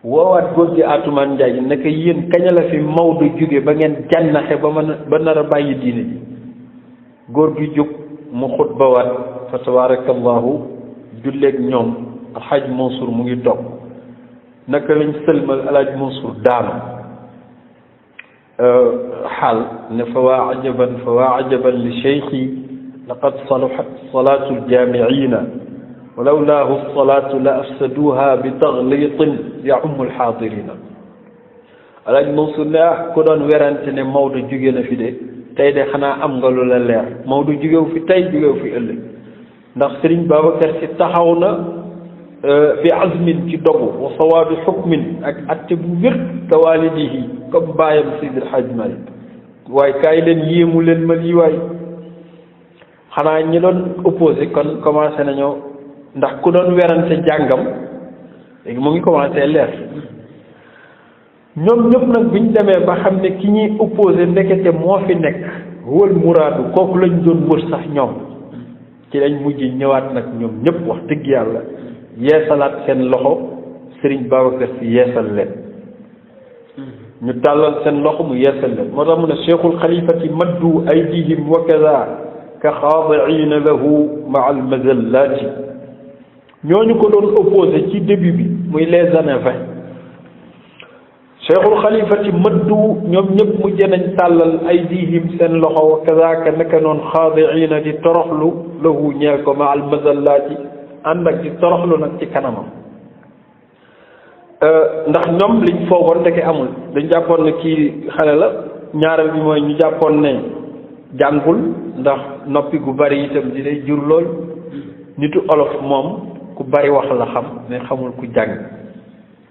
Speaker 1: woowaat góor gi Atoumane Ndiaye naka yéen kaña la fi Maodo jóge ba ngeen jànnaxe ba nar a bàyyi diine ji góor gi jóg mu xutbawaat fa tabarakallahu julleeg ñoom alxaaj Mansour mu ngi toog naka lañ sëlmal alxaaj Mansour daanu xaal ne fa waa ajaban li cheikhi laqad salahat salatu aljamiina walawlaahu salatu la afsaduha bi taxliitin yaummu alxaadirina alxaaj Mansour ne ku doon werante ne Maodo jóge na fi de tey de xanaa am nga lu la leer Maodo jógewu fi tey jógewu fi ëllëg ndax Sëriñ Babacar Sy taxaw na bi azmin ci dogu wa sawaabi xukmin ak atte bu wér ka waalidihi comme baayam Seydi El Hadji Malick waaye kaay leen yéemu leen ma lii waay xanaa ñi doon opposé kon commencé nañoo ndax ku doon werante jàngam léegi mu ngi commencé leer ñoom ñëpp nag bi ñu demee ba xam ne ki ñuy opposé ndekete moo fi nekk wël muraadu kooku lañ doon wër sax ñoom ci lañ mujj ñëwaat nag ñoom ñëpp wax dëgg yàlla yeesalaat seen loxo Sëriñ Babacar Sy yeesal leen ñu tàllal seen loxo mu yeesal leen moo tax mu ne cheikhul xalifati maddu aydihim wa kaza ka xaadiina lahu maa al mazallati ñooñu ko doon opposé ci début bi muy les années 20 cheikhul xalifati maddu ñoom ñëpp mujj nañ tàllal aydihim seen loxo wa kazaaka naka noon xaadiina di toroxlu lahu ñeel ko maa al mazallati ànd ak di toroxlu nag ci kanamam ndax ñoom liñ foogoon ndeke amul dañ jàppoon ne kii xale la ñaareel bi mooy ñu jàppoon ne jàngul ndax noppi gu bari itam di day jur lool nitu olof moom ku bari wax la xam mais xamul ku jàng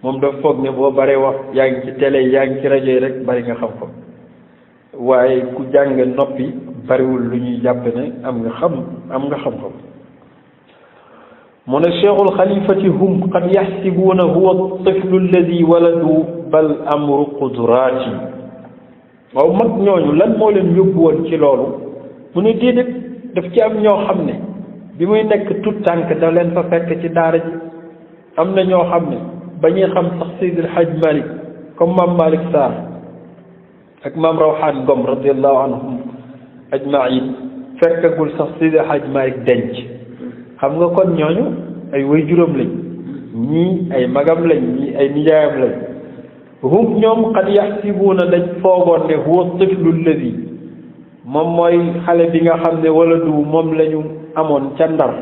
Speaker 1: moom dafa foog ne boo bari wax yaa ngi ci télé yaa ngi ci rajo yi rek bari nga xam ko waaye ku jàng noppi bariwul lu ñuy jàpp ne am nga xam-xam mu ne cheikhul xalifati hum qad yaxsibuuna huwa tiflu alladi waladu bal amru qudraati waaw mag ñooñu lan moo leen yóbbu woon ci loolu mu ne déedéet daf ci am ñoo xam ne bi muy nekk tout tànk da leen fa fekk ci daara ji am na ñoo xam ne ba ñuy xam sax Seydil Hadj Malick comme Mame Malick Sarr ak maam Rawxaan Ngom radiyallahu anhum ajmain fekkagul sax Seydi Hadj Malick denc xam nga kon ñooñu ay way juróom lañ ñii ay magam lañ ñii ay nijaayam lañ hum ñoom qad yaxsibuuna dañ foogoon ne huwa tiflu alladi moom mooy xale bi nga xam ne wala du moom la ñu amoon ca Ndar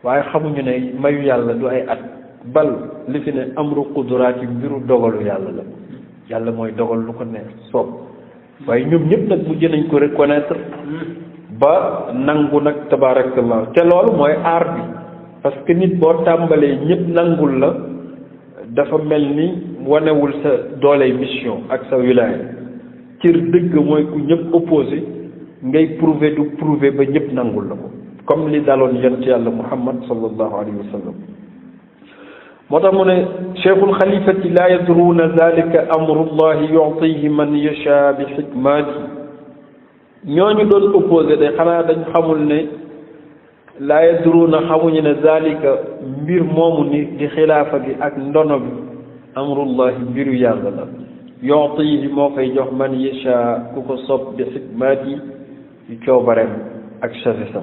Speaker 1: waaye xamuñu ne mayu yàlla du ay at bal li fi ne amru quduraati mbiru dogalu yàlla la yàlla mooy dogal lu ko neex soob waaye ñoom ñëpp nag mujj nañ ko reconnaître ba nangu nag tabarakallah te loolu mooy aar bi parce que nit boo tàmbalee ñëpp nangul la dafa mel ni wanewul sa dooley mission ak sa wilaya cër dëgg mooy ku ñëpp opposé ngay prouver du prouver ba ñëpp nangul la ko comme li daloon yonent yàlla Muhammad sallallahu alayhi wa sallam moo tax mu ne cheikhul xalifati laa yadruuna dalika amrullahi yu'tihi man yasha bi xikmaati ñooñu doon opposé de xanaa dañ xamul ne laa yadruuna xamuñu ne dalika mbir moomu ni di xilaafa gi ak ndono bi amrullahi mbiru yàlla la yu'tihi moo koy jox man yasha ku ko sopp bi xikmaati yu coobareem ak sagesse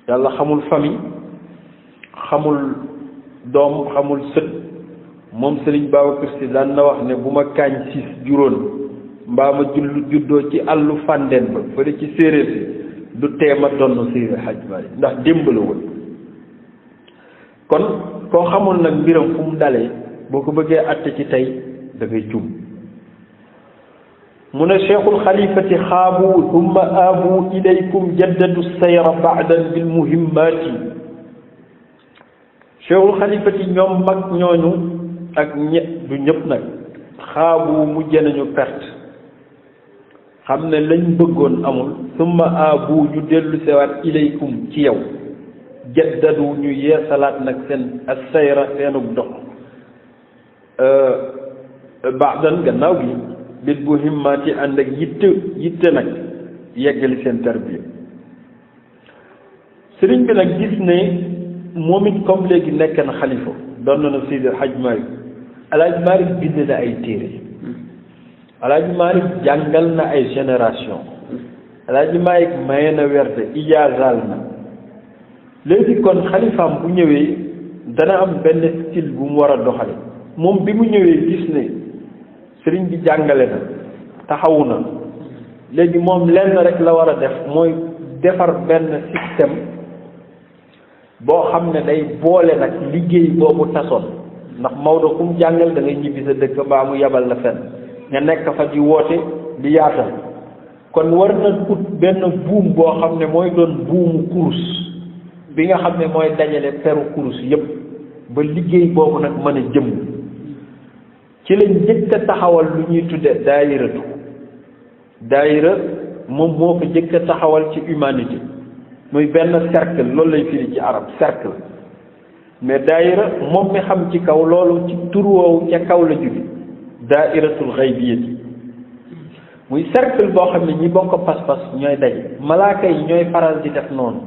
Speaker 1: yàlla xamul famille xamul doom xamul sët moom Serigne Babacar Sy daan na wax ne bu ma kaañ siis juróon mbaa ma juddoo ci àllu fàndeen ba fële ci séeréer si du teema donn Seydi Hadj Malick ndax démb la woon kon koo xamul nag mbiram fu mu dalee boo ko bëggee àtte ci tey da ngay jum mu ne cheikhul xalifati xaabu thumma aabu ilaykum jaddadu sayra ba'dan bil muhimmaati cheikhul xalifati ñoom mag ñooñu ak du ñëpp nag xaabu mujj nañu perte xam ne lañ bëggoon amul thumma aabu ñu dellu sewaat ilaykum ci yow jaddadu ñu yeesalaat nag seen as-sayra seenug dox ba'dan gannaaw gi bil muhimmaati ànd ak yitte nag yeggali seen tarbiya sëriñ bi nag gis ne moom it comme léegi nekk na xalifa doon na Seydi Hadj Malick Alaaji Malick bind na ay téere Alaaji Malick jàngal na ay génération Alaaji Malick maye na werde ijaazaal na léegi kon xalifaam bu ñëwee dana am benn style bu mu war a doxale moom bi mu ñëwee gis ne sëriñ bi jàngale na taxawu na léegi moom lenn rek la war a def mooy defar benn système boo xam ne day boole nag liggéey boobu tasoon ndax Maodo ku mu jàngal da ngay ñibbi sa dëkk mbaa mu yabal la fenn nga nekk fa di woote di yaatal kon war na ut benn buum boo xam ne mooy doon buumu kurus bi nga xam ne mooy dajale peru kurus yépp ba liggéey boobu nag mën a jëm ci lañ njëkk a taxawal lu ñuy tudde daayira moom moo ko njëkk a taxawal ci humanité muy benn cercle loolu lay firi ci arab cercle mais daayira moom mi xam ci kaw loolu ci tur woowu ca kaw la jóge daayiratul ghaybiyati muy cercle boo xam ne ñi bokk pas-pas ñooy daje malaaka yi ñooy faral di def noonu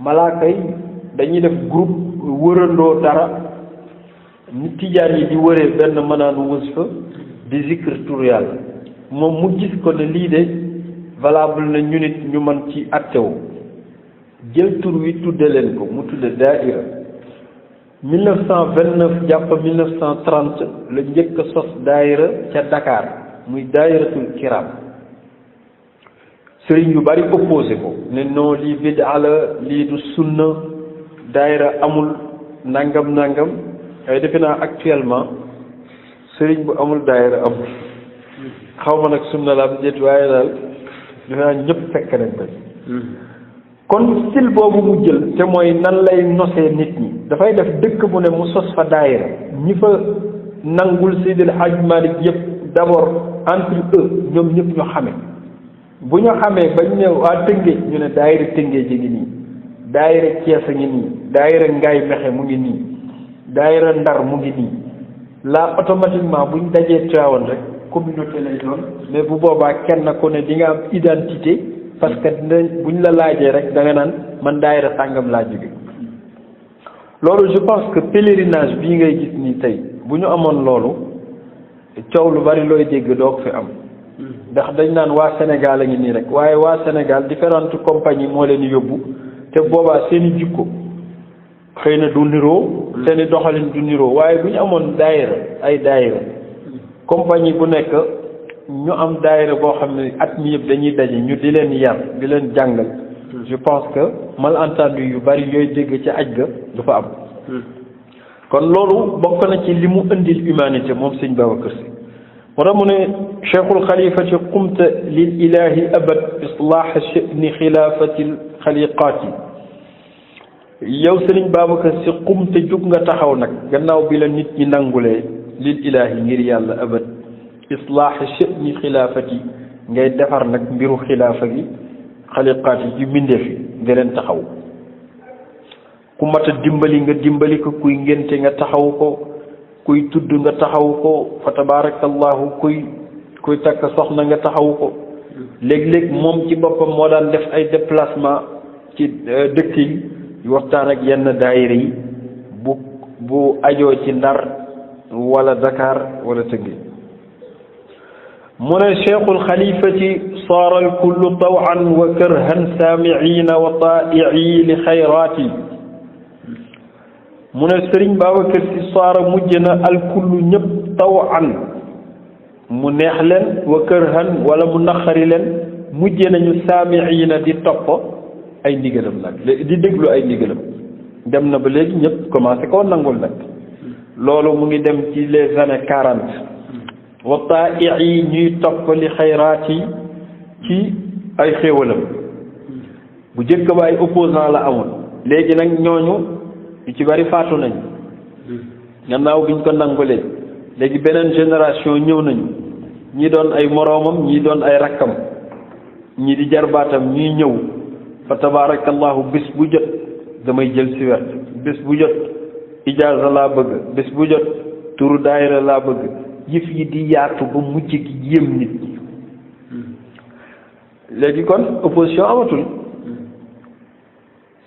Speaker 1: malaaka yi dañuy def groupe wërandoo dara ni tijaan yi di wëree benn mënaanu wasifa di zikr tur yàlla moom mu gis ko ne lii de valable na ñu nit ñu mën ci attewu jël tur wi tudde leen ko mu tudde daaira 1929 jàpp 1930 la njëkk a sos daaira ca Dakar muy daayiratul kiram sëriñ yu bari opposé ko ne non lii bid'a la lii du sunna daaira amul nangam ay defe naa actuellement sëriñ bu amul daayira amul xaw ma nag sunna la am déet waaye daal defe naa ñëpp fekk nañ ko kon style boobu mu jël te mooy nan lay nosee nit ñi dafay def dëkk bu ne mu sos fa daayira ñi fa nangul Seydil Hadj Malick yëpp d'abord entre eux ñoom ñëpp ñu xame bu ñu xamee bañ ne waa Tëngéej ñu ne daayira Tëngéej ji ngi nii daayira Cees a ngi nii daayira Ngaay Mexe mu ngi nii daayira Ndar mu ngi nii là automatiquement buñ dajee Tivaouane rek communauté lay doon mais bu boobaa kenn ku ne di nga am identité parce que buñ la laajee rek da nga naan man daayira sàngam laa jóge loolu je pense que pèlerinage bii ngay gis nii tey bu ñu amoon loolu coow lu bari looy dégg doo ko fi am ndax dañ naan waa Sénégal a ngi nii rek waaye waa Sénégal différentes compagnies moo leen yóbbu te boobaa seen i jikko xëy na du niroo seen i doxalin du niroo waaye bu ñu amoon daayira ay daayira compagnie bu nekk ñu am daayira boo xam ne at mi yëpp dañuy daje ñu di leen yar di leen jàngal je pense que malentendu yu bari yooyu dégg ci aj ga du fa am kon loolu bokk na ci li mu indil humanité moom sëñ Babacar Sy moo tax mu ne cheikhul xalifati qumta lil ilahi abad islaaha sha'ni xilaafatil xaliqaati yow sëriñ Babacar Sy qumta jug nga taxaw nag gannaaw bi la nit ñi nangulee lil ilahi ngir yàlla abad islaaha sha'ni xilaafati ngay defar nag mbiru xilaafa gi xaliqaati ci mbindeef yi nga leen taxaw ku mat a dimbali nga dimbali ko kuy ngénte nga taxaw ko kuy tudd nga taxaw ko fa tabarakallahu kuy takk soxna nga taxaw ko léeg-léeg moom ci boppam moo daan def ay déplacement ci dëkk yi yu waxtaan ak yenn daayira yi bu ajoo ci Ndar wala Dakar wala Tëngéej mu ne cheikhul xalifati saara alkullu tawan wa karhan saamiina wa taaii li xayraati mu ne sëriñ Babacar Sy saara mujj na alkullu ñëpp tawan mu neex leen wa karhan wala mu naqari leen mujj nañu saamiina di topp ay ndigalam nag di déglu ay ndigalam dem na ba léegi ñëpp commencé koo nangul nag loolu mu ngi dem ci les années 40 wa taa'i ñuy topp li xayraat yi ci ay xéewalam bu jëkk ba ay opposant la amoon léegi nag ñooñu ñu ci bari faatu nañ gannaaw biñ ko nangulee léegi beneen génération ñëw nañu ñi doon ay moroomam ñi doon ay rakkam ñi di jarbaatam ñuy ñëw fa tabarakallahu bis bu jot damay jël si wet bis bu jot ijaaza laa bëgg bis bu jot turu daayira laa bëgg yëf yi di yaatu ba mujj gi yéem nit ñi léegi kon opposition amatul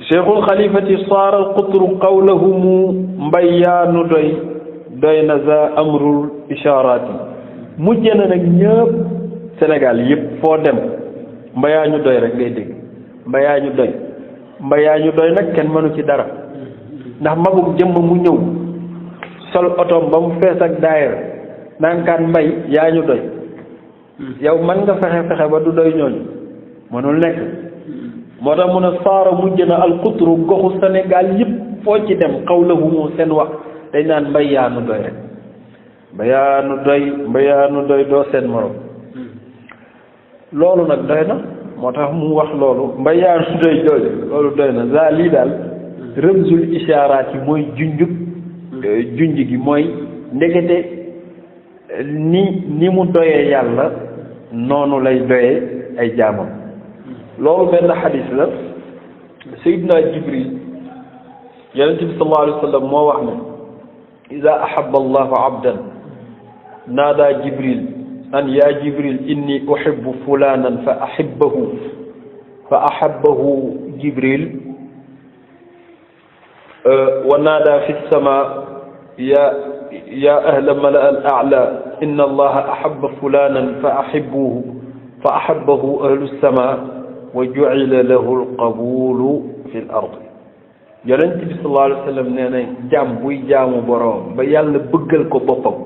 Speaker 1: cheikhul xalifati saara alqutru qawlahumu mbayyaanu doy na za amrul ishaaraati mujj na nag ñëpp Sénégal yëpp foo dem mbayaa ñu doy rek ngay dégg mbayaa ñu doy nag kenn mënu ci dara ndax magum jëmm mu ñëw sol otoom ba mu fees ak daayira nankaan mbay yaa ñu doy yow man nga fexe ba du doy ñooñu mënul nekk moo tax mu ne saara mujj na alxutru goxu Sénégal yëpp foo ci dem xawlahumu seen wax dañ naan mbay yaa nu doy rek mbayaanu doy doo seen morom loolu nag doy na moo tax mu wax loolu mbayaanu doy loolu doy na za lii daal rëmzul ishaaraat yi mooy junj gi mooy ndekete ni mu doyee yàlla noonu lay doyee ay jaamam loolu benn xadis la Seydina Jibril yonent bi sallallahu alayhi wa sallam moo wax ne ida ahaba allahu abdan naada Jibril an ya Jibril inni uhibbu fulanan fa ahabbahu Jibril wa naada fi sama ya ahla mala al a'la inna allaha ahabba fulanan fa ahabbahu ahlu sama wa ju'ila lahu alqabulu fi l ard yonent bi sallallahu alayhi wa sallam nee na jaam buy jaamu boroom ba yàlla bëggal ko boppam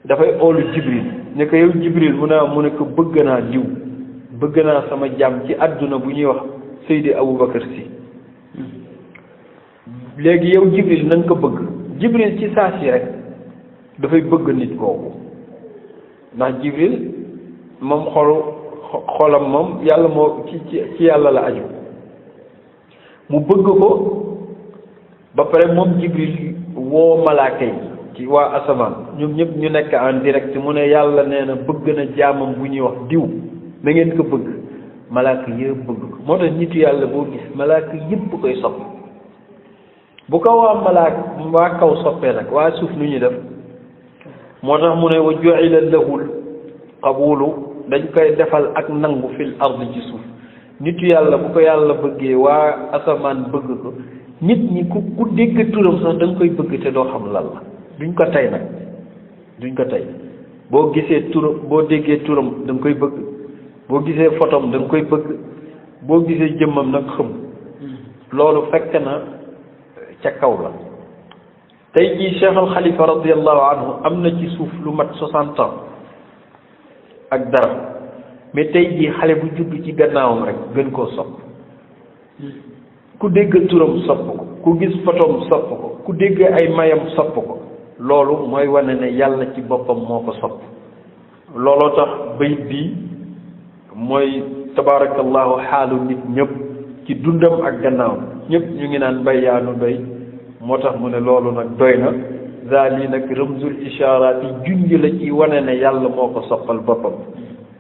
Speaker 1: dafay oolu Jibril ne ko yow Jibril mu ne ko bëgg naa diw bëgg naa sama jaam ci àdduna bu ñuy wax Seydi Aboubacar Sy léegi yow Jibril na nga ko bëgg Jibril ci saa si rek dafay bëgg nit kooku ndax Jibril moom xolam moom yàlla moo ci yàlla la aju mu bëgg ko ba pare moom Jibril woo malaaka yi ci waa asamaan ñoom ñëpp ñu nekk en direct mu ne yàlla nee na bëgg na jaamam bu ñuy wax diw na ngeen ko bëgg malaaka yëpp bëgg ko moo tax nitu yàlla boo gis malaaka yëpp koy sopp bu ko waa kaw soppee nag waa suuf lu ñuy def moo tax mu ne wa ju'ila lahul qabulu dañ koy defal ak nangu fil ard ci suuf nitu yàlla bu ko yàlla bëggee waa asamaan bëgg ko nit ñi ku dégg turam sax da nga koy bëgg te doo xam lan la duñ ko tey nag duñ ko tey boo gisee turam boo déggee turam da nga koy bëgg boo gisee photom da nga koy bëgg boo gisee jëmmam nag xëm loolu fekk na ca kaw la tey jii Cheikh Al Khalifa radiallahu anhu am na ci suuf lu mat 60 ans ak dara mais tey jii xale bu judd ci gannaawam rek gën koo sopp ku dégg turam sopp ko ku gis photom sopp ko ku dégg ay mayam sopp ko loolu mooy wane ne yàlla ci boppam moo ko sopp looloo tax bayit bi mooy tabarakallahu xaalu nit ñëpp ci dundam ak gannaawam ñëpp ñu ngi naan bay yaanu doy moo tax mu ne loolu nag doy na zaali nag ramzul ishaaraat yi junj la ci wane ne yàlla moo ko soppal boppam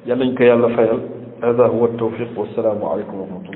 Speaker 1: yal nañ ko yàlla fayal hada huwa tawfiq wassalaamu aleykum wa rahmatullah